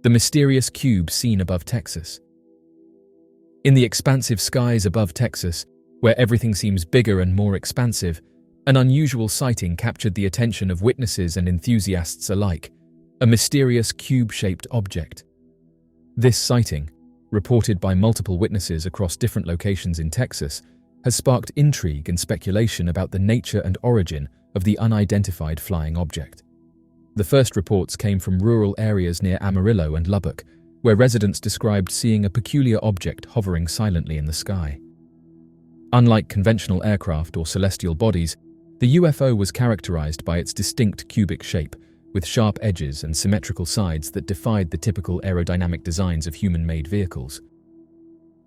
the mysterious cube seen above Texas. In the expansive skies above Texas, where everything seems bigger and more expansive, an unusual sighting captured the attention of witnesses and enthusiasts alike, a mysterious cube-shaped object. This sighting, reported by multiple witnesses across different locations in Texas, has sparked intrigue and speculation about the nature and origin of the unidentified flying object. The first reports came from rural areas near Amarillo and Lubbock, where residents described seeing a peculiar object hovering silently in the sky. Unlike conventional aircraft or celestial bodies, the UFO was characterized by its distinct cubic shape, with sharp edges and symmetrical sides that defied the typical aerodynamic designs of human-made vehicles.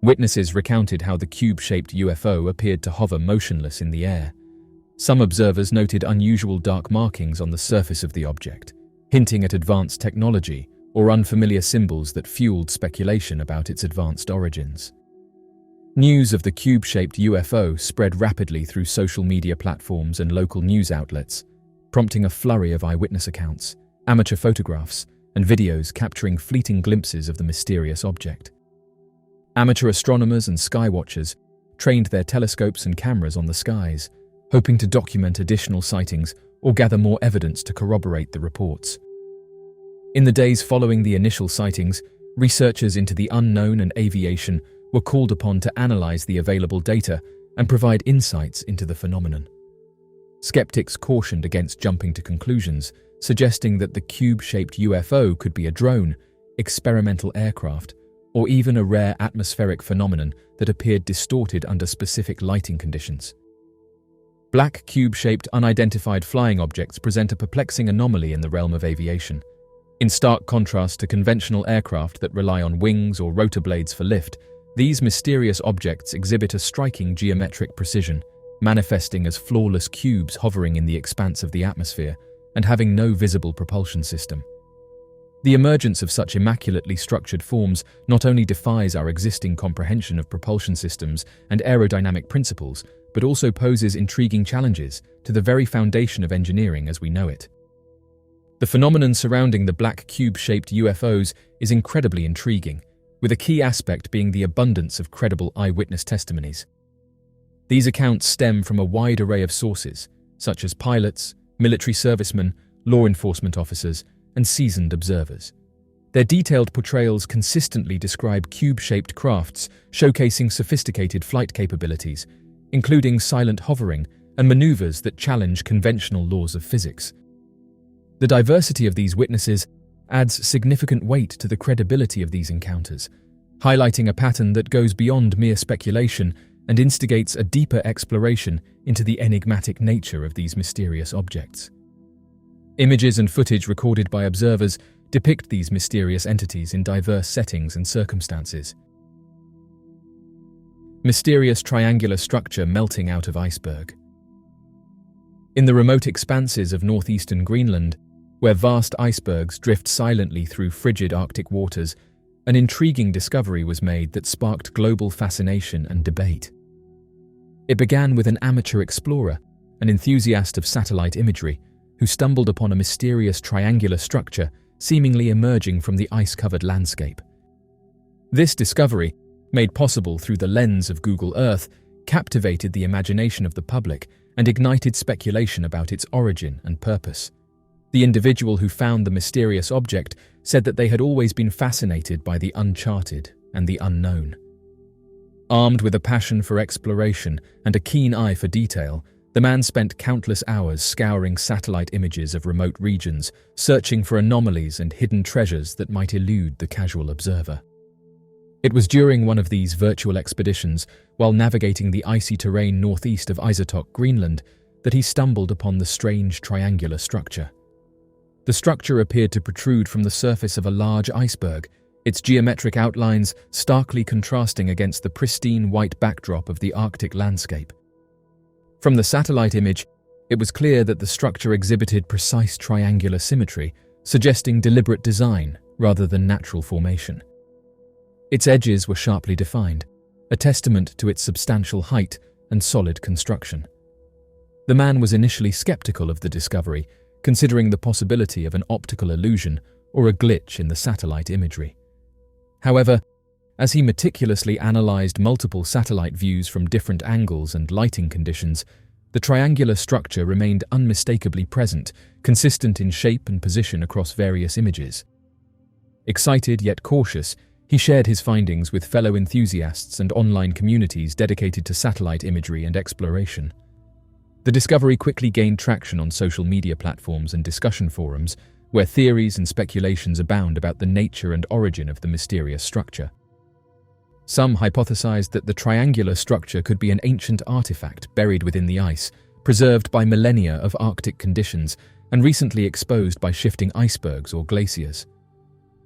Witnesses recounted how the cube-shaped UFO appeared to hover motionless in the air. Some observers noted unusual dark markings on the surface of the object, hinting at advanced technology or unfamiliar symbols that fueled speculation about its advanced origins. News of the cube-shaped UFO spread rapidly through social media platforms and local news outlets, prompting a flurry of eyewitness accounts, amateur photographs, and videos capturing fleeting glimpses of the mysterious object. Amateur astronomers and skywatchers trained their telescopes and cameras on the skies, hoping to document additional sightings or gather more evidence to corroborate the reports. In the days following the initial sightings, researchers into the unknown and aviation were called upon to analyze the available data and provide insights into the phenomenon. Skeptics cautioned against jumping to conclusions, suggesting that the cube-shaped UFO could be a drone, experimental aircraft, or even a rare atmospheric phenomenon that appeared distorted under specific lighting conditions. Black cube-shaped unidentified flying objects present a perplexing anomaly in the realm of aviation. In stark contrast to conventional aircraft that rely on wings or rotor blades for lift, these mysterious objects exhibit a striking geometric precision, manifesting as flawless cubes hovering in the expanse of the atmosphere and having no visible propulsion system. The emergence of such immaculately structured forms not only defies our existing comprehension of propulsion systems and aerodynamic principles, but also poses intriguing challenges to the very foundation of engineering as we know it. The phenomenon surrounding the black cube-shaped UFOs is incredibly intriguing, with a key aspect being the abundance of credible eyewitness testimonies. These accounts stem from a wide array of sources, such as pilots, military servicemen, law enforcement officers, and seasoned observers. Their detailed portrayals consistently describe cube-shaped crafts showcasing sophisticated flight capabilities, including silent hovering and maneuvers that challenge conventional laws of physics. The diversity of these witnesses adds significant weight to the credibility of these encounters, highlighting a pattern that goes beyond mere speculation and instigates a deeper exploration into the enigmatic nature of these mysterious objects. Images and footage recorded by observers depict these mysterious entities in diverse settings and circumstances. Mysterious triangular structure melting out of iceberg. In the remote expanses of northeastern Greenland, where vast icebergs drift silently through frigid Arctic waters, an intriguing discovery was made that sparked global fascination and debate. It began with an amateur explorer, an enthusiast of satellite imagery, who stumbled upon a mysterious triangular structure seemingly emerging from the ice-covered landscape. This discovery, made possible through the lens of Google Earth, captivated the imagination of the public and ignited speculation about its origin and purpose. The individual who found the mysterious object said that they had always been fascinated by the uncharted and the unknown. Armed with a passion for exploration and a keen eye for detail, the man spent countless hours scouring satellite images of remote regions, searching for anomalies and hidden treasures that might elude the casual observer. It was during one of these virtual expeditions, while navigating the icy terrain northeast of Isotok, Greenland, that he stumbled upon the strange triangular structure. The structure appeared to protrude from the surface of a large iceberg, its geometric outlines starkly contrasting against the pristine white backdrop of the Arctic landscape. From the satellite image, it was clear that the structure exhibited precise triangular symmetry, suggesting deliberate design rather than natural formation. Its edges were sharply defined, a testament to its substantial height and solid construction. The man was initially skeptical of the discovery, considering the possibility of an optical illusion or a glitch in the satellite imagery. However, as he meticulously analyzed multiple satellite views from different angles and lighting conditions, the triangular structure remained unmistakably present, consistent in shape and position across various images. Excited yet cautious, he shared his findings with fellow enthusiasts and online communities dedicated to satellite imagery and exploration. The discovery quickly gained traction on social media platforms and discussion forums, where theories and speculations abound about the nature and origin of the mysterious structure. Some hypothesized that the triangular structure could be an ancient artifact buried within the ice, preserved by millennia of Arctic conditions and recently exposed by shifting icebergs or glaciers.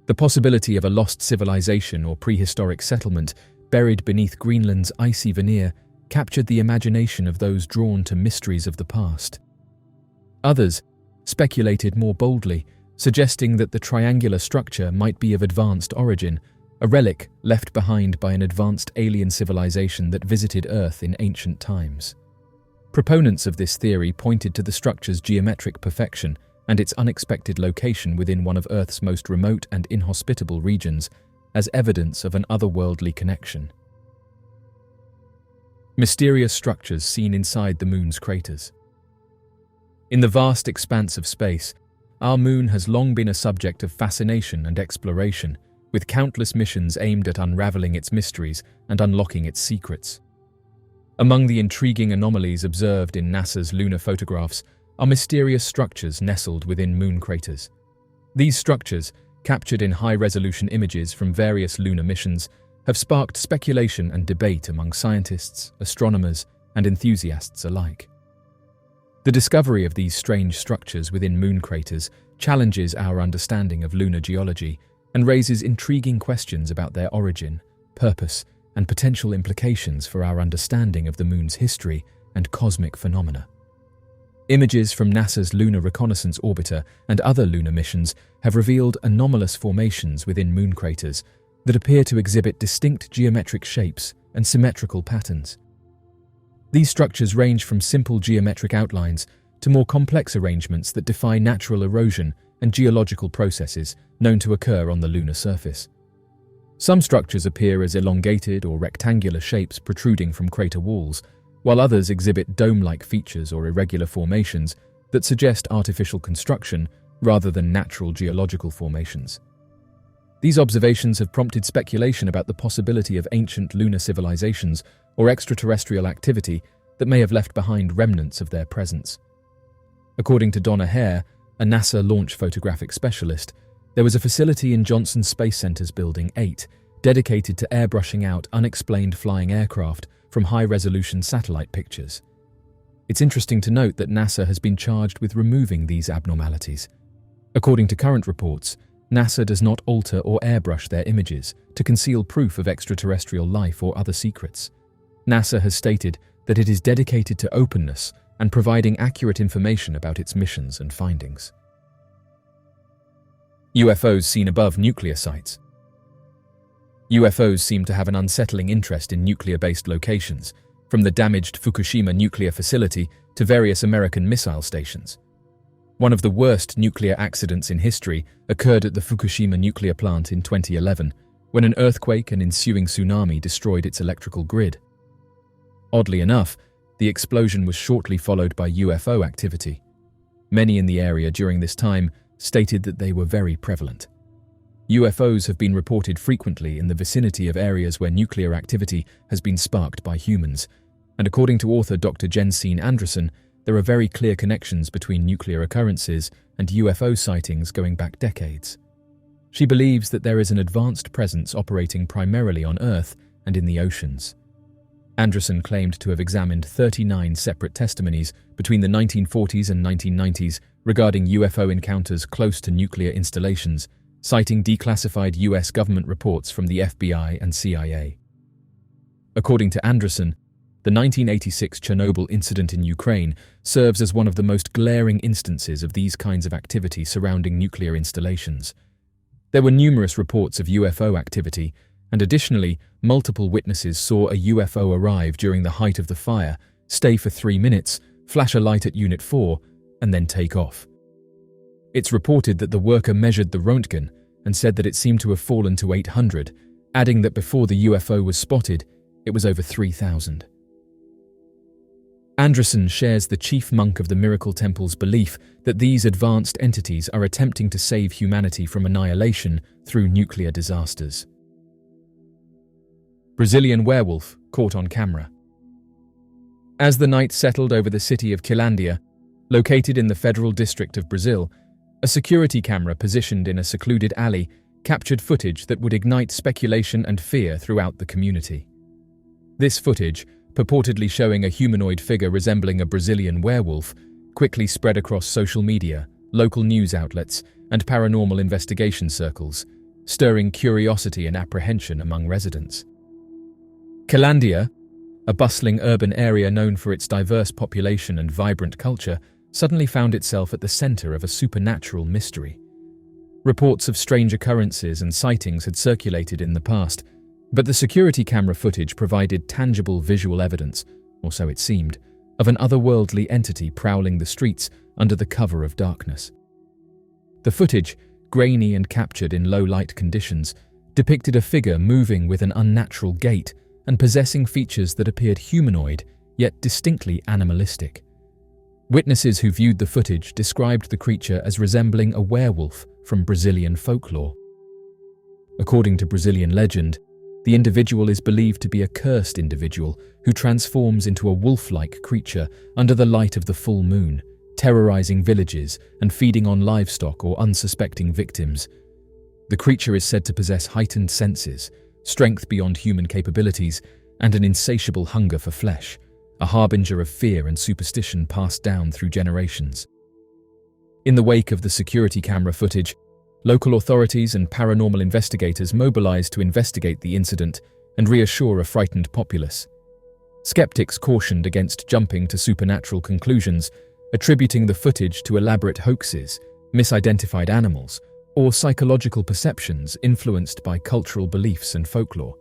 The possibility of a lost civilization or prehistoric settlement buried beneath Greenland's icy veneer captured the imagination of those drawn to mysteries of the past. Others speculated more boldly, suggesting that the triangular structure might be of advanced origin, a relic left behind by an advanced alien civilization that visited Earth in ancient times. Proponents of this theory pointed to the structure's geometric perfection and its unexpected location within one of Earth's most remote and inhospitable regions as evidence of an otherworldly connection. Mysterious structures seen inside the Moon's craters. In the vast expanse of space, our Moon has long been a subject of fascination and exploration, with countless missions aimed at unraveling its mysteries and unlocking its secrets. Among the intriguing anomalies observed in NASA's lunar photographs are mysterious structures nestled within moon craters. These structures, captured in high-resolution images from various lunar missions, have sparked speculation and debate among scientists, astronomers, and enthusiasts alike. The discovery of these strange structures within moon craters challenges our understanding of lunar geology and raises intriguing questions about their origin, purpose, and potential implications for our understanding of the Moon's history and cosmic phenomena. Images from NASA's Lunar Reconnaissance Orbiter and other lunar missions have revealed anomalous formations within moon craters that appear to exhibit distinct geometric shapes and symmetrical patterns. These structures range from simple geometric outlines to more complex arrangements that defy natural erosion and geological processes known to occur on the lunar surface. Some structures appear as elongated or rectangular shapes protruding from crater walls, while others exhibit dome-like features or irregular formations that suggest artificial construction rather than natural geological formations. These observations have prompted speculation about the possibility of ancient lunar civilizations or extraterrestrial activity that may have left behind remnants of their presence. According to Donna Hare, a NASA launch photographic specialist, there was a facility in Johnson Space Center's Building 8 dedicated to airbrushing out unexplained flying aircraft from high-resolution satellite pictures. It's interesting to note that NASA has been charged with removing these abnormalities. According to current reports, NASA does not alter or airbrush their images to conceal proof of extraterrestrial life or other secrets. NASA has stated that it is dedicated to openness and providing accurate information about its missions and findings. UFOs seen above nuclear sites. UFOs seem to have an unsettling interest in nuclear-based locations, from the damaged Fukushima nuclear facility to various American missile stations. One of the worst nuclear accidents in history occurred at the Fukushima nuclear plant in 2011, when an earthquake and ensuing tsunami destroyed its electrical grid. Oddly enough, the explosion was shortly followed by UFO activity. Many in the area during this time stated that they were very prevalent. UFOs have been reported frequently in the vicinity of areas where nuclear activity has been sparked by humans, and according to author Dr. Jensine Anderson, there are very clear connections between nuclear occurrences and UFO sightings going back decades. She believes that there is an advanced presence operating primarily on Earth and in the oceans. Anderson claimed to have examined 39 separate testimonies between the 1940s and 1990s regarding UFO encounters close to nuclear installations, citing declassified US government reports from the FBI and CIA. According to Anderson, the 1986 Chernobyl incident in Ukraine serves as one of the most glaring instances of these kinds of activity surrounding nuclear installations. There were numerous reports of UFO activity, and additionally, multiple witnesses saw a UFO arrive during the height of the fire, stay for 3 minutes, flash a light at Unit 4, and then take off. It's reported that the worker measured the Röntgen and said that it seemed to have fallen to 800, adding that before the UFO was spotted, it was over 3,000. Anderson shares the chief monk of the Miracle Temple's belief that these advanced entities are attempting to save humanity from annihilation through nuclear disasters. Brazilian werewolf caught on camera. As the night settled over the city of Quilândia, located in the Federal District of Brazil, a security camera positioned in a secluded alley captured footage that would ignite speculation and fear throughout the community. This footage, purportedly showing a humanoid figure resembling a Brazilian werewolf, quickly spread across social media, local news outlets, and paranormal investigation circles, stirring curiosity and apprehension among residents. Quilândia, a bustling urban area known for its diverse population and vibrant culture, suddenly found itself at the center of a supernatural mystery. Reports of strange occurrences and sightings had circulated in the past, but the security camera footage provided tangible visual evidence, or so it seemed, of an otherworldly entity prowling the streets under the cover of darkness. The footage, grainy and captured in low-light conditions, depicted a figure moving with an unnatural gait and possessing features that appeared humanoid, yet distinctly animalistic. Witnesses who viewed the footage described the creature as resembling a werewolf from Brazilian folklore. According to Brazilian legend, the individual is believed to be a cursed individual who transforms into a wolf-like creature under the light of the full moon, terrorizing villages and feeding on livestock or unsuspecting victims. The creature is said to possess heightened senses, strength beyond human capabilities, and an insatiable hunger for flesh, a harbinger of fear and superstition passed down through generations. In the wake of the security camera footage, local authorities and paranormal investigators mobilized to investigate the incident and reassure a frightened populace. Skeptics cautioned against jumping to supernatural conclusions, attributing the footage to elaborate hoaxes, misidentified animals, or psychological perceptions influenced by cultural beliefs and folklore.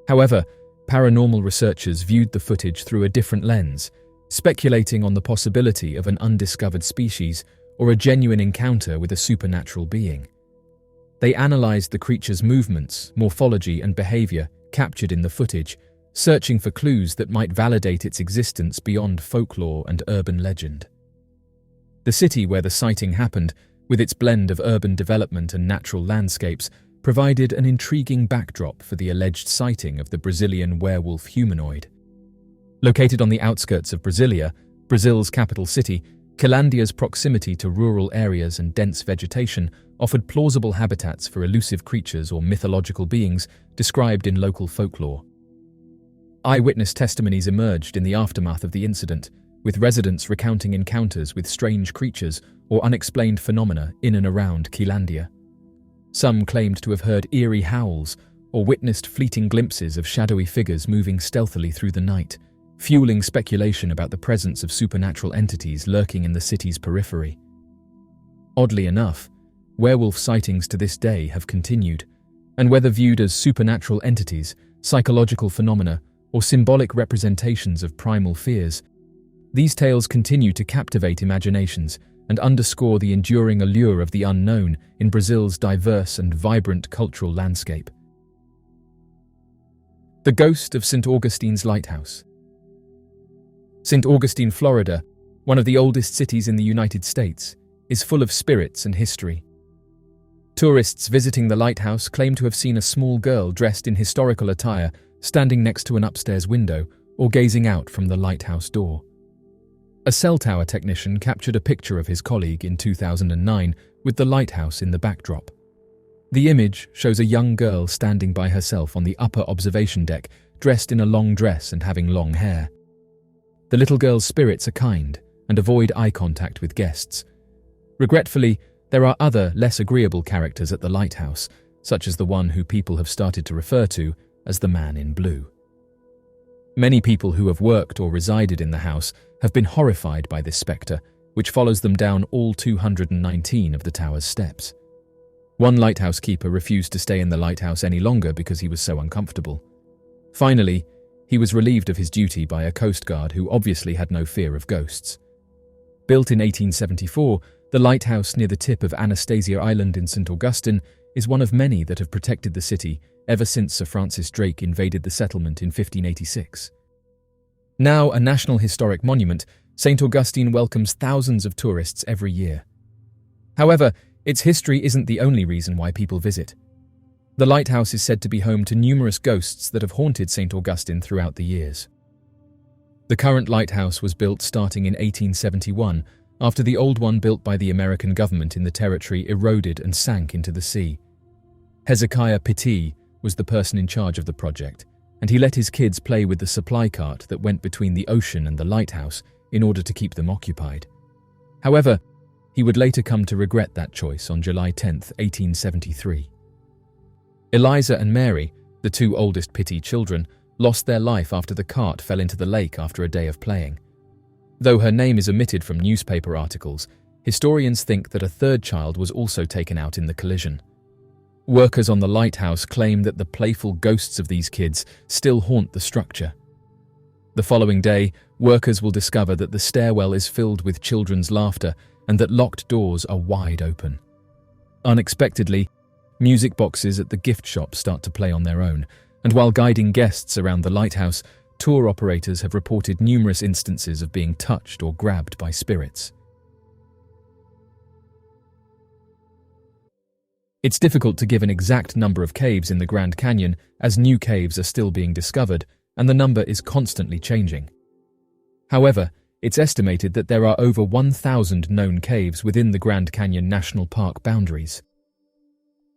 However, paranormal researchers viewed the footage through a different lens, speculating on the possibility of an undiscovered species or a genuine encounter with a supernatural being. They analyzed the creature's movements, morphology, and behavior captured in the footage, searching for clues that might validate its existence beyond folklore and urban legend. The city where the sighting happened, with its blend of urban development and natural landscapes, provided an intriguing backdrop for the alleged sighting of the Brazilian werewolf humanoid. Located on the outskirts of Brasilia, Brazil's capital city, Quilândia's proximity to rural areas and dense vegetation offered plausible habitats for elusive creatures or mythological beings described in local folklore. Eyewitness testimonies emerged in the aftermath of the incident, with residents recounting encounters with strange creatures or unexplained phenomena in and around Quilândia. Some claimed to have heard eerie howls or witnessed fleeting glimpses of shadowy figures moving stealthily through the night, fueling speculation about the presence of supernatural entities lurking in the city's periphery. Oddly enough, werewolf sightings to this day have continued, and whether viewed as supernatural entities, psychological phenomena, or symbolic representations of primal fears, these tales continue to captivate imaginations and underscore the enduring allure of the unknown in Brazil's diverse and vibrant cultural landscape. The ghost of St. Augustine's Lighthouse. St. Augustine, Florida, one of the oldest cities in the United States, is full of spirits and history. Tourists visiting the lighthouse claim to have seen a small girl dressed in historical attire standing next to an upstairs window or gazing out from the lighthouse door. A cell tower technician captured a picture of his colleague in 2009 with the lighthouse in the backdrop. The image shows a young girl standing by herself on the upper observation deck, dressed in a long dress and having long hair. The little girl's spirits are kind and avoid eye contact with guests. Regretfully, there are other, less agreeable characters at the lighthouse, such as the one who people have started to refer to as the man in blue. Many people who have worked or resided in the house have been horrified by this spectre, which follows them down all 219 of the tower's steps. One lighthouse keeper refused to stay in the lighthouse any longer because he was so uncomfortable. Finally, he was relieved of his duty by a coast guard who obviously had no fear of ghosts. Built in 1874, The lighthouse near the tip of Anastasia Island in St. Augustine is one of many that have protected the city ever since Sir Francis Drake invaded the settlement in 1586. Now a National Historic Monument, St. Augustine welcomes thousands of tourists every year. However, its history isn't the only reason why people visit. The lighthouse is said to be home to numerous ghosts that have haunted St. Augustine throughout the years. The current lighthouse was built starting in 1871, after the old one built by the American government in the territory eroded and sank into the sea. Hezekiah Pittee was the person in charge of the project, and he let his kids play with the supply cart that went between the ocean and the lighthouse in order to keep them occupied. However, he would later come to regret that choice on July 10, 1873. Eliza and Mary, the two oldest Pittee children, lost their life after the cart fell into the lake after a day of playing. Though her name is omitted from newspaper articles, historians think that a third child was also taken out in the collision. Workers on the lighthouse claim that the playful ghosts of these kids still haunt the structure. The following day, workers will discover that the stairwell is filled with children's laughter and that locked doors are wide open. Unexpectedly, music boxes at the gift shop start to play on their own, and while guiding guests around the lighthouse, tour operators have reported numerous instances of being touched or grabbed by spirits. It's difficult to give an exact number of caves in the Grand Canyon, as new caves are still being discovered and the number is constantly changing. However, it's estimated that there are over 1,000 known caves within the Grand Canyon National Park boundaries.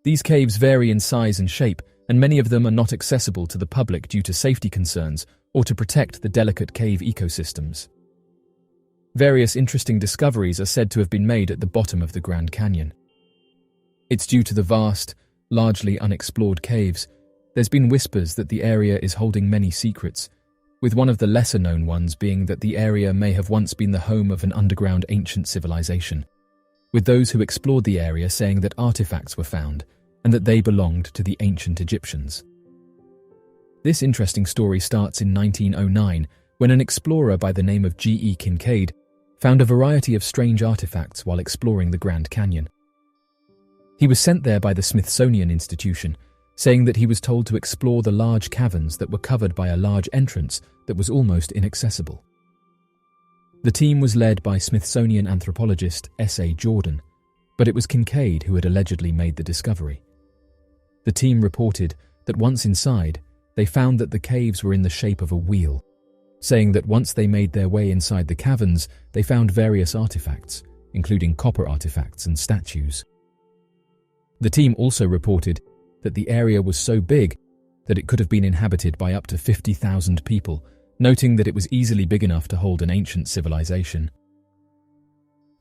These caves vary in size and shape, and many of them are not accessible to the public due to safety concerns or to protect the delicate cave ecosystems. Various interesting discoveries are said to have been made at the bottom of the Grand Canyon. It's due to the vast, largely unexplored caves. There's been whispers that the area is holding many secrets, with one of the lesser-known ones being that the area may have once been the home of an underground ancient civilization, with those who explored the area saying that artifacts were found and that they belonged to the ancient Egyptians. This interesting story starts in 1909 when an explorer by the name of G.E. Kincaid found a variety of strange artifacts while exploring the Grand Canyon. He was sent there by the Smithsonian Institution, saying that he was told to explore the large caverns that were covered by a large entrance that was almost inaccessible. The team was led by Smithsonian anthropologist S.A. Jordan, but it was Kincaid who had allegedly made the discovery. The team reported that once inside, they found that the caves were in the shape of a wheel, saying that once they made their way inside the caverns, they found various artifacts, including copper artifacts and statues. The team also reported that the area was so big that it could have been inhabited by up to 50,000 people, noting that it was easily big enough to hold an ancient civilization.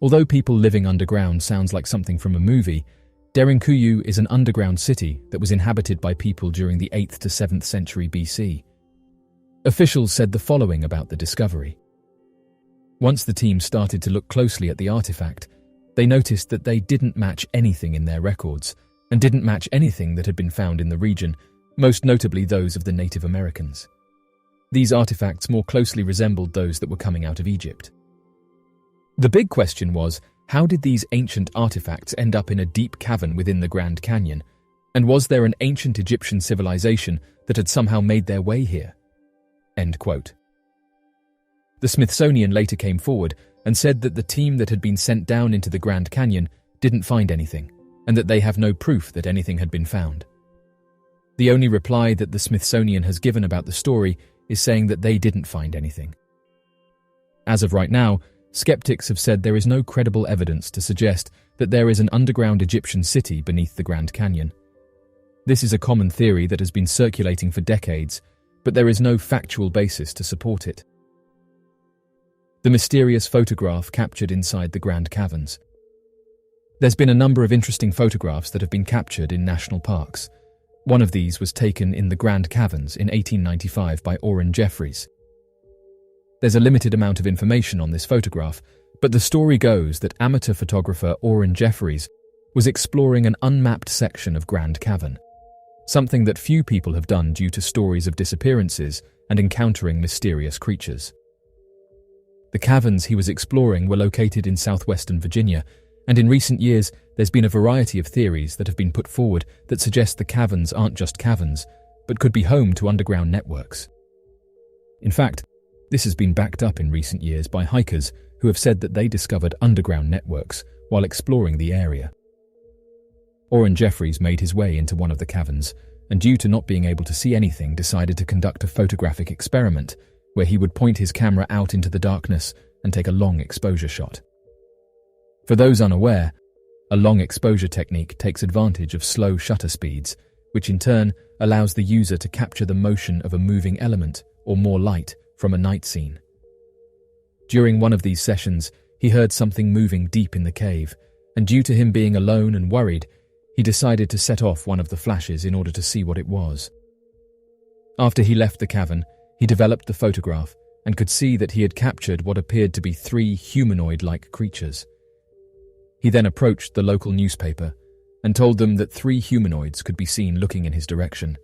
Although people living underground sounds like something from a movie, Derinkuyu is an underground city that was inhabited by people during the 8th to 7th century BC. Officials said the following about the discovery. Once the team started to look closely at the artifact, they noticed that they didn't match anything in their records and didn't match anything that had been found in the region, most notably those of the Native Americans. These artifacts more closely resembled those that were coming out of Egypt. The big question was, how did these ancient artifacts end up in a deep cavern within the Grand Canyon? And was there an ancient Egyptian civilization that had somehow made their way here? End quote. The Smithsonian later came forward and said that the team that had been sent down into the Grand Canyon didn't find anything, and that they have no proof that anything had been found. The only reply that the Smithsonian has given about the story is saying that they didn't find anything. As of right now, skeptics have said there is no credible evidence to suggest that there is an underground Egyptian city beneath the Grand Canyon. This is a common theory that has been circulating for decades, but there is no factual basis to support it. The mysterious photograph captured inside the Grand Caverns. There's been a number of interesting photographs that have been captured in national parks. One of these was taken in the Grand Caverns in 1895 by Orrin Jeffries. There's a limited amount of information on this photograph, but the story goes that amateur photographer Orrin Jeffries was exploring an unmapped section of Grand Cavern, something that few people have done due to stories of disappearances and encountering mysterious creatures. The caverns he was exploring were located in southwestern Virginia, And in recent years, there's been a variety of theories that have been put forward that suggest the caverns aren't just caverns, but could be home to underground networks. In fact, this has been backed up in recent years by hikers who have said that they discovered underground networks while exploring the area. Orrin Jeffries made his way into one of the caverns, and due to not being able to see anything, decided to conduct a photographic experiment where he would point his camera out into the darkness and take a long exposure shot. For those unaware, a long exposure technique takes advantage of slow shutter speeds, which in turn allows the user to capture the motion of a moving element or more light from a night scene. During one of these sessions, he heard something moving deep in the cave, and due to him being alone and worried, he decided to set off one of the flashes in order to see what it was. After he left the cavern, he developed the photograph and could see that he had captured what appeared to be 3 humanoid-like creatures. He then approached the local newspaper and told them that 3 humanoids could be seen looking in his direction,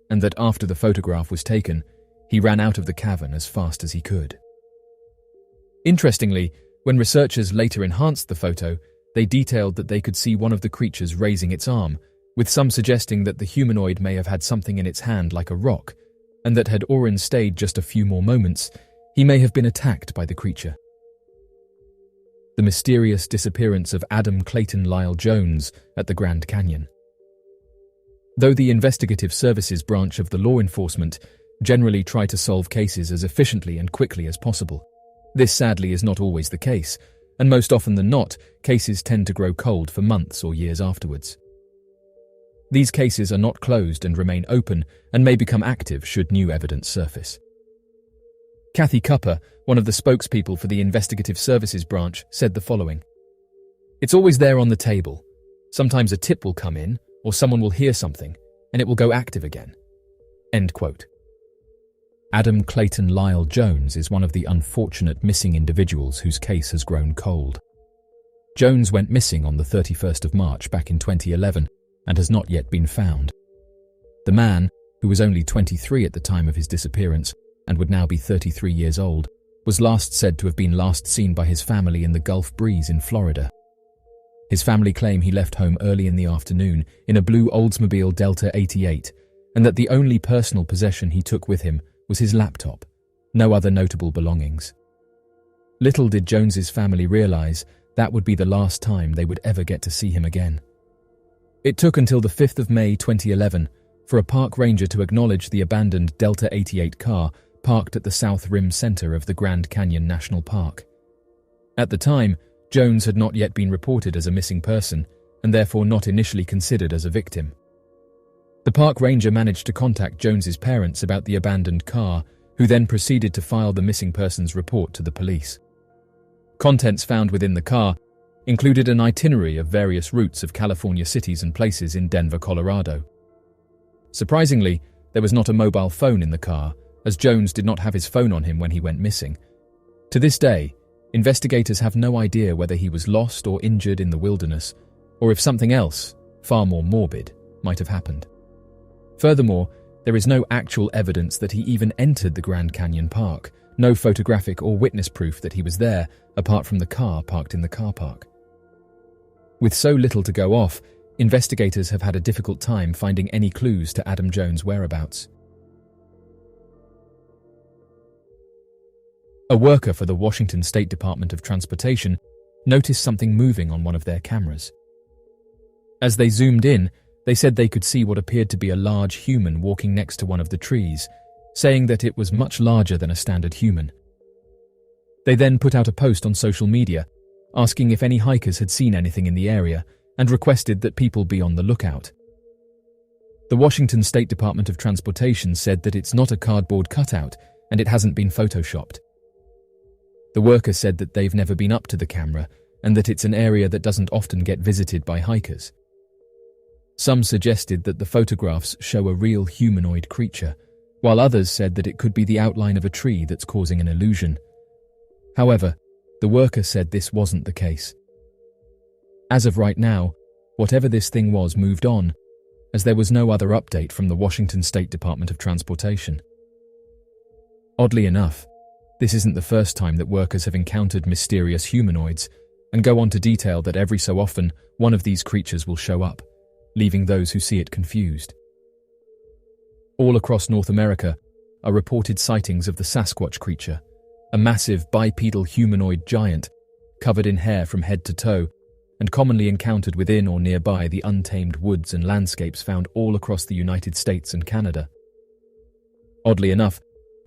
and that after the photograph was taken, he ran out of the cavern as fast as he could. Interestingly, when researchers later enhanced the photo, they detailed that they could see one of the creatures raising its arm, with some suggesting that the humanoid may have had something in its hand like a rock, and that had Orrin stayed just a few more moments, he may have been attacked by the creature. The mysterious disappearance of Adam Clayton Jones at the Grand Canyon. Though the investigative services branch of the law enforcement generally try to solve cases as efficiently and quickly as possible, this sadly is not always the case, and most often than not, cases tend to grow cold for months or years afterwards. These cases are not closed and remain open and may become active should new evidence surface. Kathy Cupper, one of the spokespeople for the investigative services branch, said the following: "It's always there on the table. Sometimes a tip will come in, or someone will hear something, and it will go active again." End quote. Adam Clayton Jones is one of the unfortunate missing individuals whose case has grown cold. Jones went missing on the 31st of March back in 2011 and has not yet been found. The man, who was only 23 at the time of his disappearance and would now be 33 years old, was last said to have been last seen by his family in the Gulf Breeze in Florida. His family claim he left home early in the afternoon in a blue Oldsmobile Delta 88, and that the only personal possession he took with him was his laptop, no other notable belongings. Little did Jones's family realize that would be the last time they would ever get to see him again. It took until the 5th of May 2011 for a park ranger to acknowledge the abandoned Delta 88 car parked at the South Rim center of the Grand Canyon National Park. At the time, Jones had not yet been reported as a missing person and therefore not initially considered as a victim. The park ranger managed to contact Jones's parents about the abandoned car, who then proceeded to file the missing persons report to the police. Contents found within the car included an itinerary of various routes of California cities and places in Denver, Colorado. Surprisingly, there was not a mobile phone in the car, as Jones did not have his phone on him when he went missing. To this day, investigators have no idea whether he was lost or injured in the wilderness, or if something else, far more morbid, might have happened. Furthermore, there is no actual evidence that he even entered the Grand Canyon Park, no photographic or witness proof that he was there, apart from the car parked in the car park. With so little to go off, investigators have had a difficult time finding any clues to Adam Jones' whereabouts. A worker for the Washington State Department of Transportation noticed something moving on one of their cameras. As they zoomed in, they said they could see what appeared to be a large human walking next to one of the trees, saying that it was much larger than a standard human. They then put out a post on social media, asking if any hikers had seen anything in the area, and requested that people be on the lookout. The Washington State Department of Transportation said that it's not a cardboard cutout and it hasn't been photoshopped. The worker said that they've never been up to the camera and that it's an area that doesn't often get visited by hikers. Some suggested that the photographs show a real humanoid creature, while others said that it could be the outline of a tree that's causing an illusion. However, the worker said this wasn't the case. As of right now, whatever this thing was moved on, as there was no other update from the Washington State Department of Transportation. Oddly enough, this isn't the first time that workers have encountered mysterious humanoids, and go on to detail that every so often one of these creatures will show up, leaving those who see it confused. All across North America are reported sightings of the Sasquatch creature, a massive bipedal humanoid giant covered in hair from head to toe and commonly encountered within or nearby the untamed woods and landscapes found all across the United States and Canada. Oddly enough,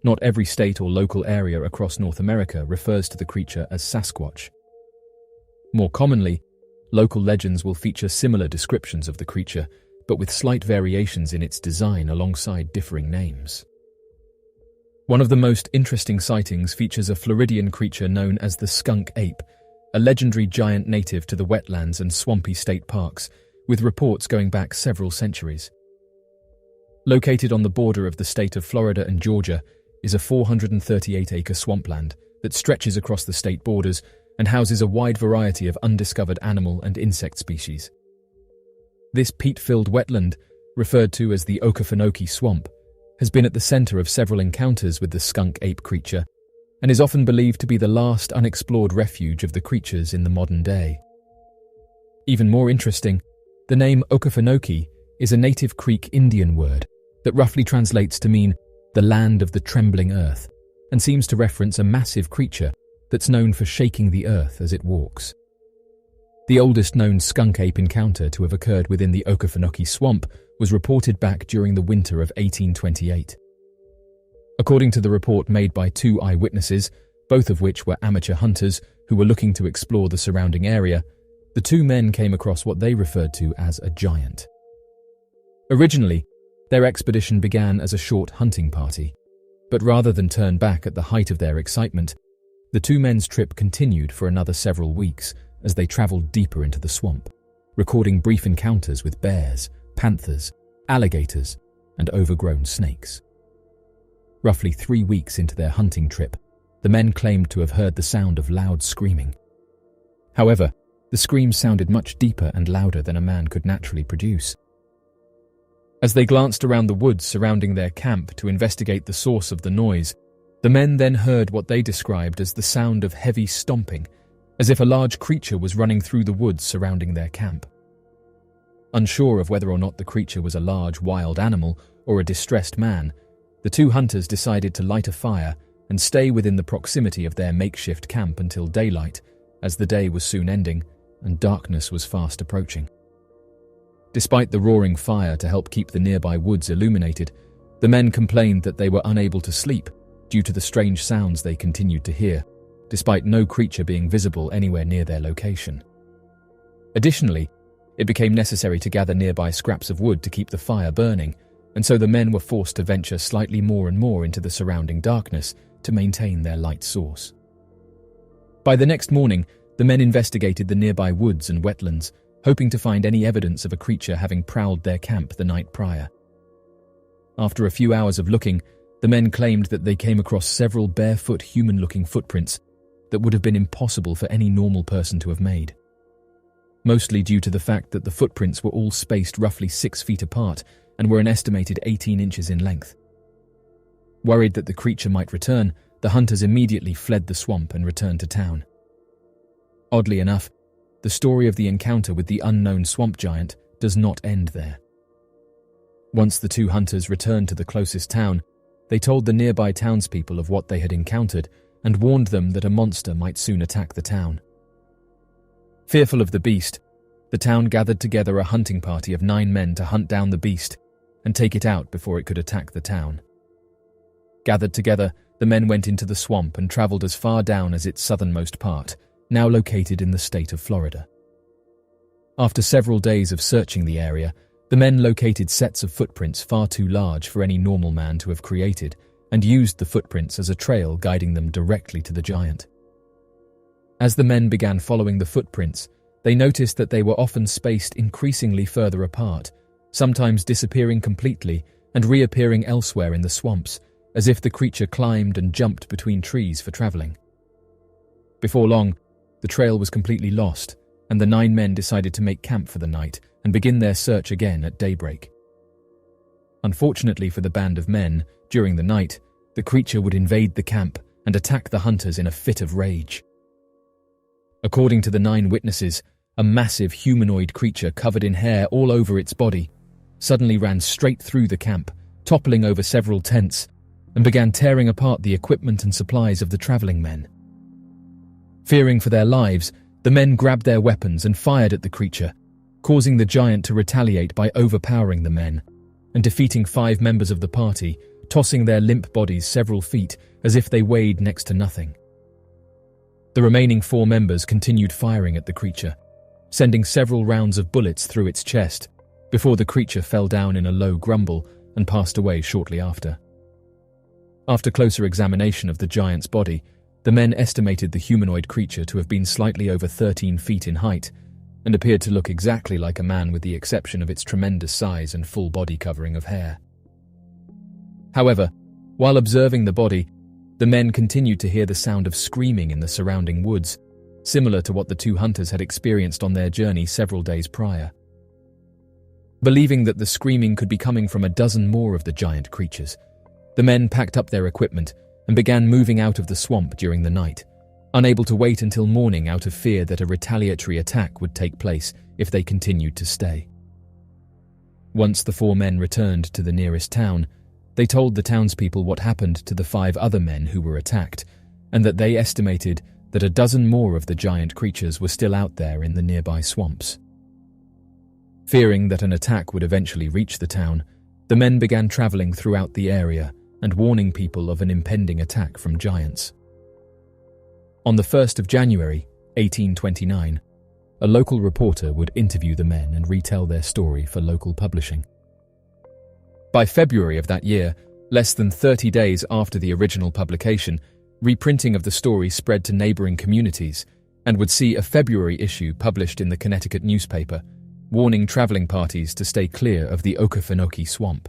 not every state or local area across North America refers to the creature as Sasquatch. More commonly, local legends will feature similar descriptions of the creature, but with slight variations in its design alongside differing names. One of the most interesting sightings features a Floridian creature known as the skunk ape, a legendary giant native to the wetlands and swampy state parks, with reports going back several centuries. Located on the border of the state of Florida and Georgia is a 438-acre swampland that stretches across the state borders and houses a wide variety of undiscovered animal and insect species. This peat-filled wetland, referred to as the Okefenokee Swamp, has been at the center of several encounters with the skunk ape creature and is often believed to be the last unexplored refuge of the creatures in the modern day. Even more interesting, the name Okefenokee is a native Creek Indian word that roughly translates to mean the land of the trembling earth and seems to reference a massive creature that's known for shaking the earth as it walks. The oldest known skunk ape encounter to have occurred within the Okefenokee Swamp was reported back during the winter of 1828. According to the report made by 2 eyewitnesses, both of which were amateur hunters who were looking to explore the surrounding area, the 2 men came across what they referred to as a giant. Originally, their expedition began as a short hunting party, but rather than turn back at the height of their excitement, the 2 men's trip continued for another several weeks as they traveled deeper into the swamp, recording brief encounters with bears, panthers, alligators, and overgrown snakes. Roughly 3 weeks into their hunting trip, the men claimed to have heard the sound of loud screaming. However, the screams sounded much deeper and louder than a man could naturally produce. As they glanced around the woods surrounding their camp to investigate the source of the noise, the men then heard what they described as the sound of heavy stomping, as if a large creature was running through the woods surrounding their camp. Unsure of whether or not the creature was a large wild animal or a distressed man, the 2 hunters decided to light a fire and stay within the proximity of their makeshift camp until daylight, as the day was soon ending and darkness was fast approaching. Despite the roaring fire to help keep the nearby woods illuminated, the men complained that they were unable to sleep due to the strange sounds they continued to hear, despite no creature being visible anywhere near their location. Additionally, it became necessary to gather nearby scraps of wood to keep the fire burning, and so the men were forced to venture slightly more and more into the surrounding darkness to maintain their light source. By the next morning, the men investigated the nearby woods and wetlands, hoping to find any evidence of a creature having prowled their camp the night prior. After a few hours of looking, the men claimed that they came across several barefoot human-looking footprints that would have been impossible for any normal person to have made. Mostly due to the fact that the footprints were all spaced roughly 6 feet apart and were an estimated 18 inches in length. Worried that the creature might return, the hunters immediately fled the swamp and returned to town. Oddly enough, the story of the encounter with the unknown swamp giant does not end there. Once the 2 hunters returned to the closest town, they told the nearby townspeople of what they had encountered and warned them that a monster might soon attack the town. Fearful of the beast, the town gathered together a hunting party of 9 men to hunt down the beast and take it out before it could attack the town. Gathered together, the men went into the swamp and traveled as far down as its southernmost part, now located in the state of Florida. After several days of searching the area, the men located sets of footprints far too large for any normal man to have created and used the footprints as a trail guiding them directly to the giant. As the men began following the footprints, they noticed that they were often spaced increasingly further apart, sometimes disappearing completely and reappearing elsewhere in the swamps, as if the creature climbed and jumped between trees for traveling. Before long, the trail was completely lost, and the 9 men decided to make camp for the night and begin their search again at daybreak. Unfortunately for the band of men, during the night, the creature would invade the camp and attack the hunters in a fit of rage. According to the 9 witnesses, a massive humanoid creature covered in hair all over its body suddenly ran straight through the camp, toppling over several tents, and began tearing apart the equipment and supplies of the traveling men. Fearing for their lives, the men grabbed their weapons and fired at the creature, causing the giant to retaliate by overpowering the men and defeating 5 members of the party, tossing their limp bodies several feet as if they weighed next to nothing. The remaining 4 members continued firing at the creature, sending several rounds of bullets through its chest before the creature fell down in a low grumble and passed away shortly after. After closer examination of the giant's body, the men estimated the humanoid creature to have been slightly over 13 feet in height and appeared to look exactly like a man with the exception of its tremendous size and full body covering of hair. However, while observing the body, the men continued to hear the sound of screaming in the surrounding woods, similar to what the 2 hunters had experienced on their journey several days prior. Believing that the screaming could be coming from a dozen more of the giant creatures, the men packed up their equipment and began moving out of the swamp during the night, unable to wait until morning out of fear that a retaliatory attack would take place if they continued to stay. Once the 4 men returned to the nearest town, they told the townspeople what happened to the 5 other men who were attacked, and that they estimated that a dozen more of the giant creatures were still out there in the nearby swamps. Fearing that an attack would eventually reach the town, the men began traveling throughout the area and warning people of an impending attack from giants. On the 1st of January, 1829, a local reporter would interview the men and retell their story for local publishing. By February of that year, less than 30 days after the original publication, reprinting of the story spread to neighboring communities and would see a February issue published in the Connecticut newspaper, warning traveling parties to stay clear of the Okefenokee swamp.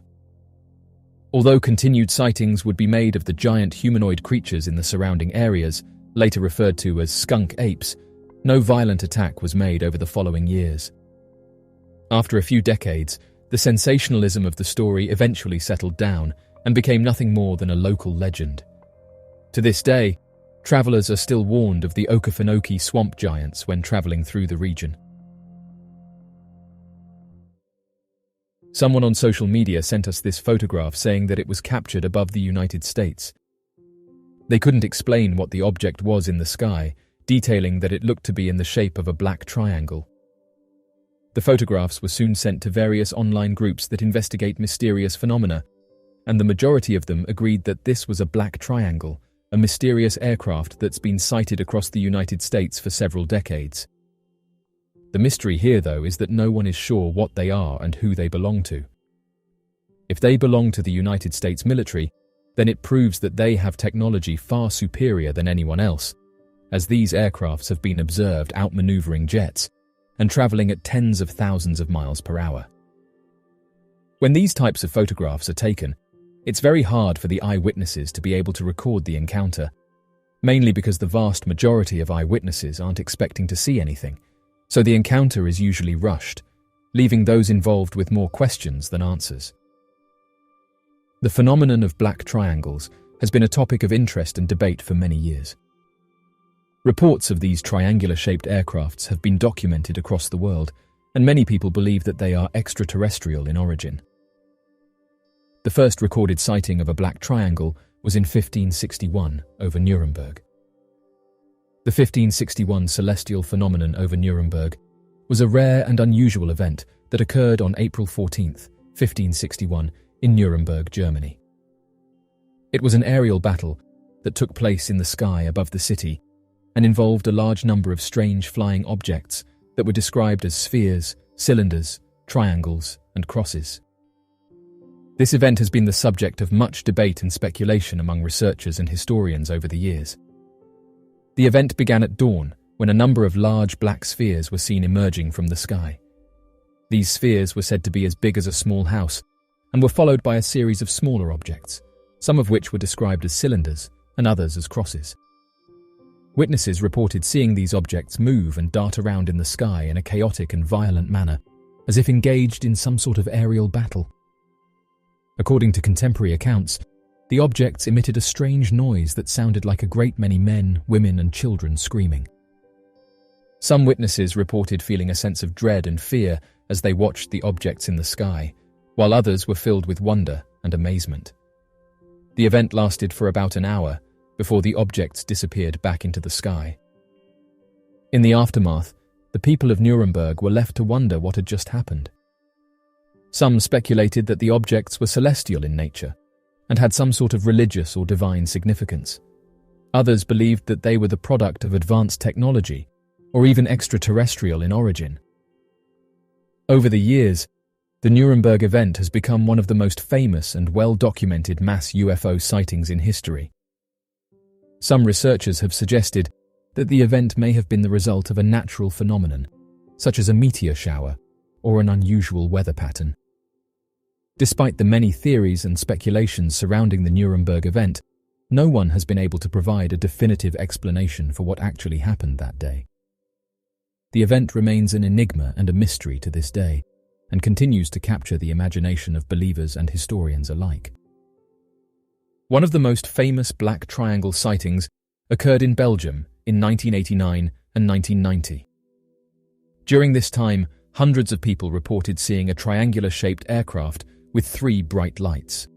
Although continued sightings would be made of the giant humanoid creatures in the surrounding areas, later referred to as skunk apes, no violent attack was made over the following years. After a few decades, the sensationalism of the story eventually settled down and became nothing more than a local legend. To this day, travelers are still warned of the Okefenokee swamp giants when traveling through the region. Someone on social media sent us this photograph saying that it was captured above the United States. They couldn't explain what the object was in the sky, detailing that it looked to be in the shape of a black triangle. The photographs were soon sent to various online groups that investigate mysterious phenomena, and the majority of them agreed that this was a black triangle, a mysterious aircraft that's been sighted across the United States for several decades. The mystery here, though, is that no one is sure what they are and who they belong to. If they belong to the United States military, then it proves that they have technology far superior than anyone else, as these aircrafts have been observed outmaneuvering jets and traveling at tens of thousands of miles per hour. When these types of photographs are taken, it's very hard for the eyewitnesses to be able to record the encounter, mainly because the vast majority of eyewitnesses aren't expecting to see anything, so the encounter is usually rushed, leaving those involved with more questions than answers. The phenomenon of black triangles has been a topic of interest and debate for many years. Reports of these triangular-shaped aircrafts have been documented across the world, and many people believe that they are extraterrestrial in origin. The first recorded sighting of a black triangle was in 1561 over Nuremberg. The 1561 celestial phenomenon over Nuremberg was a rare and unusual event that occurred on April 14, 1561, in Nuremberg, Germany. It was an aerial battle that took place in the sky above the city and involved a large number of strange flying objects that were described as spheres, cylinders, triangles, and crosses. This event has been the subject of much debate and speculation among researchers and historians over the years. The event began at dawn, when a number of large black spheres were seen emerging from the sky. These spheres were said to be as big as a small house, and were followed by a series of smaller objects, some of which were described as cylinders and others as crosses. Witnesses reported seeing these objects move and dart around in the sky in a chaotic and violent manner, as if engaged in some sort of aerial battle. According to contemporary accounts, the objects emitted a strange noise that sounded like a great many men, women, and children screaming. Some witnesses reported feeling a sense of dread and fear as they watched the objects in the sky, while others were filled with wonder and amazement. The event lasted for about an hour before the objects disappeared back into the sky. In the aftermath, the people of Nuremberg were left to wonder what had just happened. Some speculated that the objects were celestial in nature and had some sort of religious or divine significance. Others believed that they were the product of advanced technology or even extraterrestrial in origin. Over the years, the Nuremberg event has become one of the most famous and well-documented mass UFO sightings in history. Some researchers have suggested that the event may have been the result of a natural phenomenon, such as a meteor shower or an unusual weather pattern. Despite the many theories and speculations surrounding the Nuremberg event, no one has been able to provide a definitive explanation for what actually happened that day. The event remains an enigma and a mystery to this day, and continues to capture the imagination of believers and historians alike. One of the most famous Black Triangle sightings occurred in Belgium in 1989 and 1990. During this time, hundreds of people reported seeing a triangular-shaped aircraft with 3 bright lights.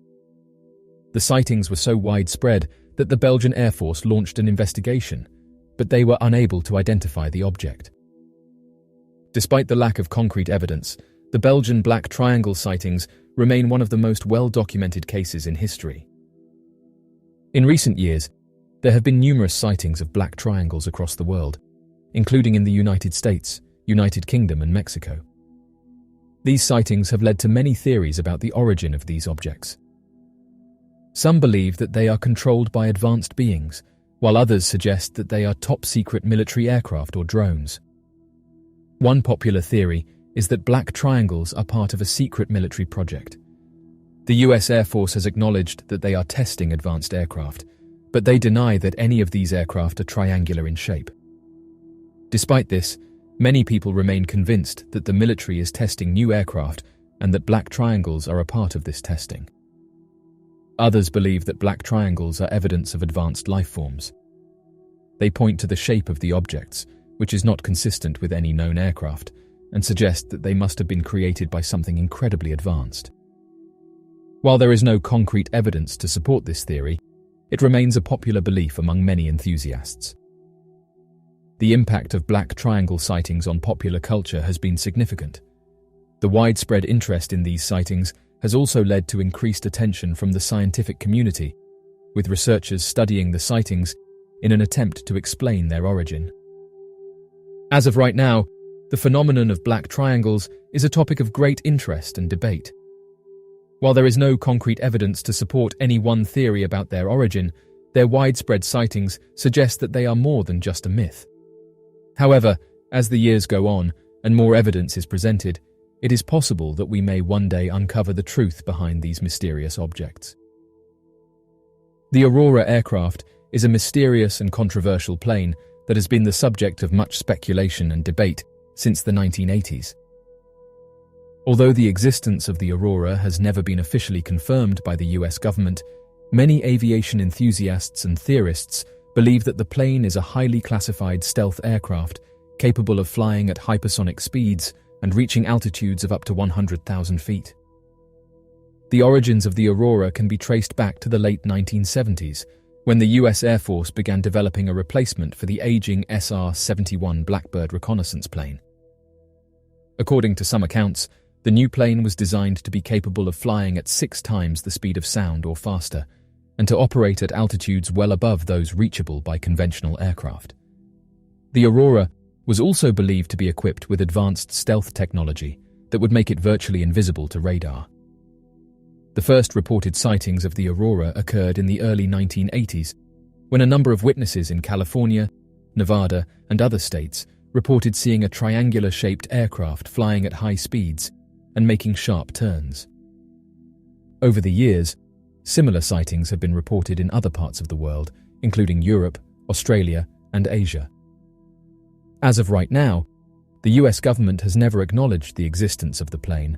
The sightings were so widespread that the Belgian Air Force launched an investigation, but they were unable to identify the object. Despite the lack of concrete evidence, the Belgian Black Triangle sightings remain one of the most well-documented cases in history. In recent years, there have been numerous sightings of black triangles across the world, including in the United States, United Kingdom, and Mexico. These sightings have led to many theories about the origin of these objects. Some believe that they are controlled by advanced beings, while others suggest that they are top-secret military aircraft or drones. One popular theory is that black triangles are part of a secret military project. The US Air Force has acknowledged that they are testing advanced aircraft, but they deny that any of these aircraft are triangular in shape. Despite this, many people remain convinced that the military is testing new aircraft and that black triangles are a part of this testing. Others believe that black triangles are evidence of advanced life forms. They point to the shape of the objects, which is not consistent with any known aircraft, and suggest that they must have been created by something incredibly advanced. While there is no concrete evidence to support this theory, it remains a popular belief among many enthusiasts. The impact of black triangle sightings on popular culture has been significant. The widespread interest in these sightings has also led to increased attention from the scientific community, with researchers studying the sightings in an attempt to explain their origin. As of right now, the phenomenon of black triangles is a topic of great interest and debate. While there is no concrete evidence to support any one theory about their origin, their widespread sightings suggest that they are more than just a myth. However, as the years go on and more evidence is presented, it is possible that we may one day uncover the truth behind these mysterious objects. The Aurora aircraft is a mysterious and controversial plane that has been the subject of much speculation and debate since the 1980s. Although the existence of the Aurora has never been officially confirmed by the US government, many aviation enthusiasts and theorists believe that the plane is a highly classified stealth aircraft capable of flying at hypersonic speeds and reaching altitudes of up to 100,000 feet. The origins of the Aurora can be traced back to the late 1970s, when the US Air Force began developing a replacement for the aging SR-71 Blackbird reconnaissance plane. According to some accounts, the new plane was designed to be capable of flying at 6 times the speed of sound or faster, and to operate at altitudes well above those reachable by conventional aircraft. The Aurora was also believed to be equipped with advanced stealth technology that would make it virtually invisible to radar. The first reported sightings of the Aurora occurred in the early 1980s, when a number of witnesses in California, Nevada, and other states reported seeing a triangular-shaped aircraft flying at high speeds and making sharp turns. Over the years, similar sightings have been reported in other parts of the world, including Europe, Australia, and Asia. As of right now, the US government has never acknowledged the existence of the plane,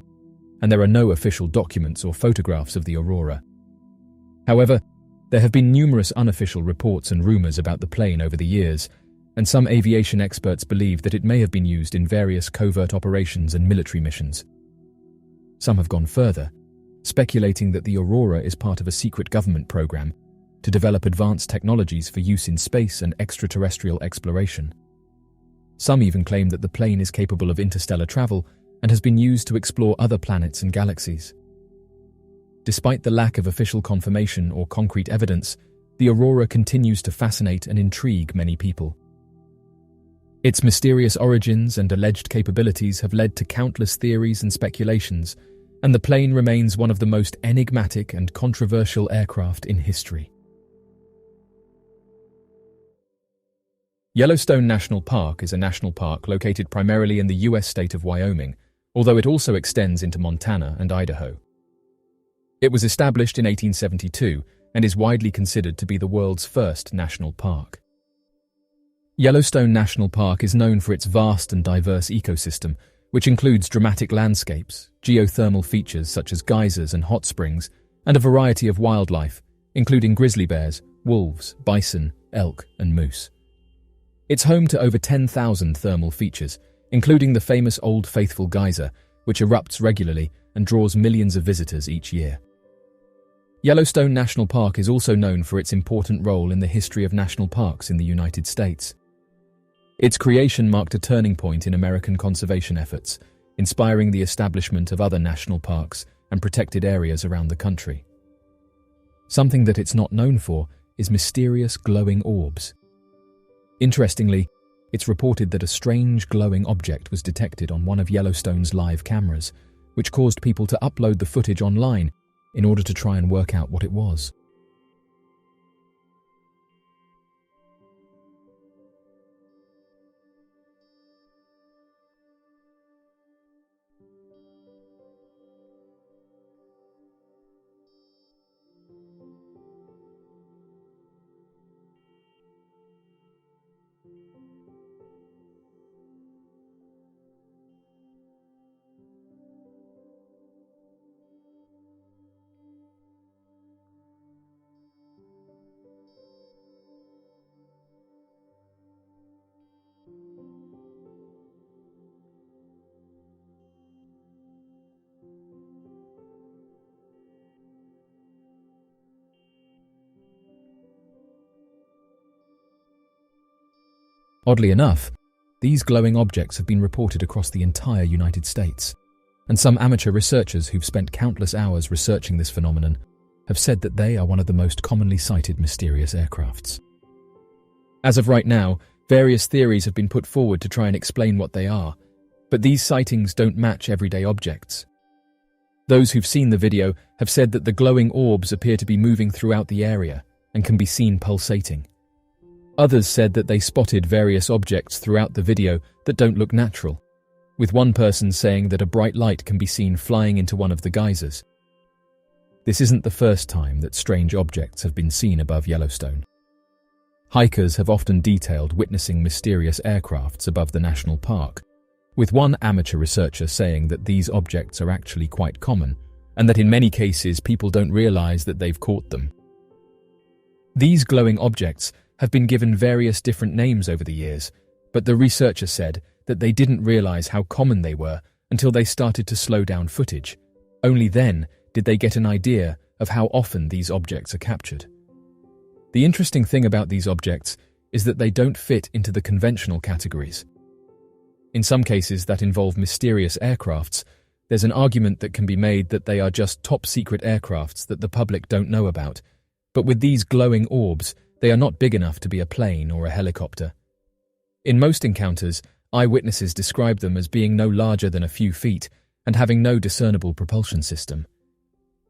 and there are no official documents or photographs of the Aurora. However, there have been numerous unofficial reports and rumors about the plane over the years, and some aviation experts believe that it may have been used in various covert operations and military missions. Some have gone further, speculating that the aurora is part of a secret government program to develop advanced technologies for use in space and extraterrestrial exploration. Some even claim that the plane is capable of interstellar travel and has been used to explore other planets and galaxies. Despite the lack of official confirmation or concrete evidence, the aurora continues to fascinate and intrigue many people. Its mysterious origins and alleged capabilities have led to countless theories and speculations, and the plane remains one of the most enigmatic and controversial aircraft in history. Yellowstone National Park is a national park located primarily in the U.S. state of Wyoming, although it also extends into Montana and Idaho. It was established in 1872 and is widely considered to be the world's first national park. Yellowstone National Park is known for its vast and diverse ecosystem, which includes dramatic landscapes, geothermal features such as geysers and hot springs, and a variety of wildlife, including grizzly bears, wolves, bison, elk, and moose. It's home to over 10,000 thermal features, including the famous Old Faithful geyser, which erupts regularly and draws millions of visitors each year. Yellowstone National Park is also known for its important role in the history of national parks in the United States. Its creation marked a turning point in American conservation efforts, inspiring the establishment of other national parks and protected areas around the country. Something that it's not known for is mysterious glowing orbs. Interestingly, it's reported that a strange glowing object was detected on one of Yellowstone's live cameras, which caused people to upload the footage online in order to try and work out what it was. Oddly enough, these glowing objects have been reported across the entire United States, and some amateur researchers who've spent countless hours researching this phenomenon have said that they are one of the most commonly sighted mysterious aircrafts. As of right now, various theories have been put forward to try and explain what they are, but these sightings don't match everyday objects. Those who've seen the video have said that the glowing orbs appear to be moving throughout the area and can be seen pulsating. Others said that they spotted various objects throughout the video that don't look natural, with one person saying that a bright light can be seen flying into one of the geysers. This isn't the first time that strange objects have been seen above Yellowstone. Hikers have often detailed witnessing mysterious aircrafts above the national park, with one amateur researcher saying that these objects are actually quite common, and that in many cases people don't realize that they've caught them. These glowing objects have been given various different names over the years, but the researcher said that they didn't realize how common they were until they started to slow down footage. Only then did they get an idea of how often these objects are captured. The interesting thing about these objects is that they don't fit into the conventional categories. In some cases that involve mysterious aircrafts, there's an argument that can be made that they are just top-secret aircrafts that the public don't know about. But with these glowing orbs, they are not big enough to be a plane or a helicopter. In most encounters, eyewitnesses describe them as being no larger than a few feet and having no discernible propulsion system.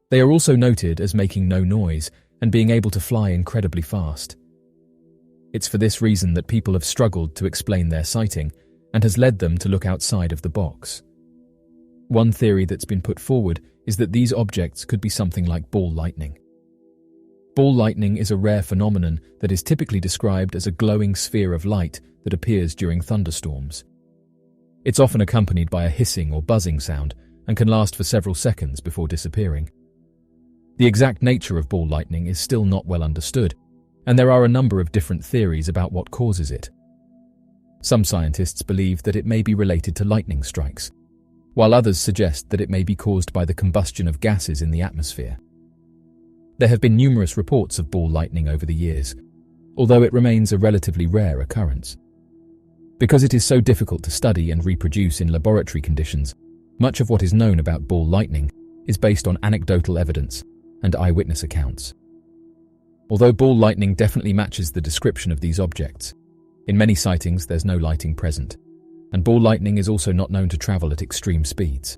They are also noted as making no noise and being able to fly incredibly fast. It's for this reason that people have struggled to explain their sighting and has led them to look outside of the box. One theory that's been put forward is that these objects could be something like ball lightning. Ball lightning is a rare phenomenon that is typically described as a glowing sphere of light that appears during thunderstorms. It's often accompanied by a hissing or buzzing sound and can last for several seconds before disappearing. The exact nature of ball lightning is still not well understood, and there are a number of different theories about what causes it. Some scientists believe that it may be related to lightning strikes, while others suggest that it may be caused by the combustion of gases in the atmosphere. There have been numerous reports of ball lightning over the years, although it remains a relatively rare occurrence. Because it is so difficult to study and reproduce in laboratory conditions, much of what is known about ball lightning is based on anecdotal evidence and eyewitness accounts. Although ball lightning definitely matches the description of these objects, in many sightings there's no lighting present, and ball lightning is also not known to travel at extreme speeds.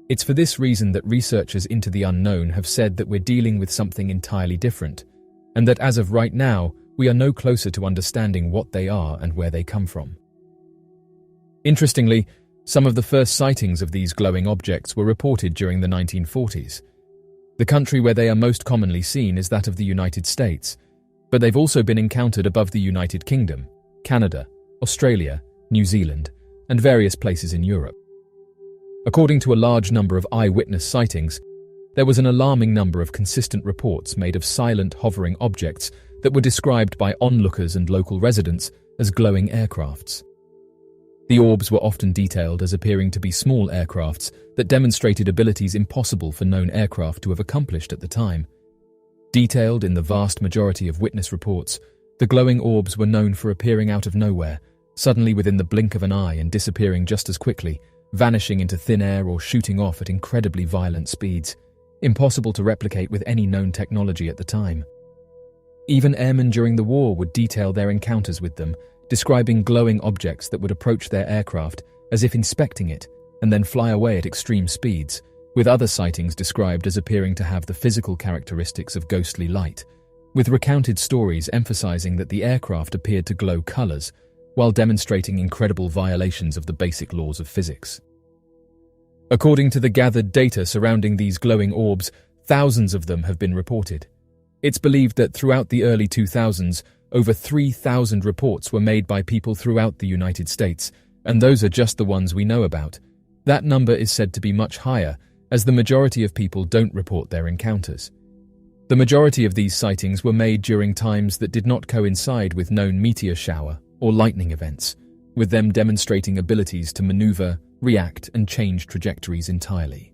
It's for this reason that researchers into the unknown have said that we're dealing with something entirely different, and that as of right now, we are no closer to understanding what they are and where they come from. Interestingly, some of the first sightings of these glowing objects were reported during the 1940s. The country where they are most commonly seen is that of the United States, but they've also been encountered above the United Kingdom, Canada, Australia, New Zealand, and various places in Europe. According to a large number of eyewitness sightings, there was an alarming number of consistent reports made of silent hovering objects that were described by onlookers and local residents as glowing aircrafts. The orbs were often detailed as appearing to be small aircrafts that demonstrated abilities impossible for known aircraft to have accomplished at the time. Detailed in the vast majority of witness reports, the glowing orbs were known for appearing out of nowhere, suddenly within the blink of an eye and disappearing just as quickly, vanishing into thin air or shooting off at incredibly violent speeds, impossible to replicate with any known technology at the time. Even airmen during the war would detail their encounters with them, describing glowing objects that would approach their aircraft as if inspecting it and then fly away at extreme speeds, with other sightings described as appearing to have the physical characteristics of ghostly light, with recounted stories emphasizing that the aircraft appeared to glow colors while demonstrating incredible violations of the basic laws of physics. According to the gathered data surrounding these glowing orbs, thousands of them have been reported. It's believed that throughout the early 2000s, over 3,000 reports were made by people throughout the United States, and those are just the ones we know about. That number is said to be much higher, as the majority of people don't report their encounters. The majority of these sightings were made during times that did not coincide with known meteor shower or lightning events, with them demonstrating abilities to maneuver, react, and change trajectories entirely.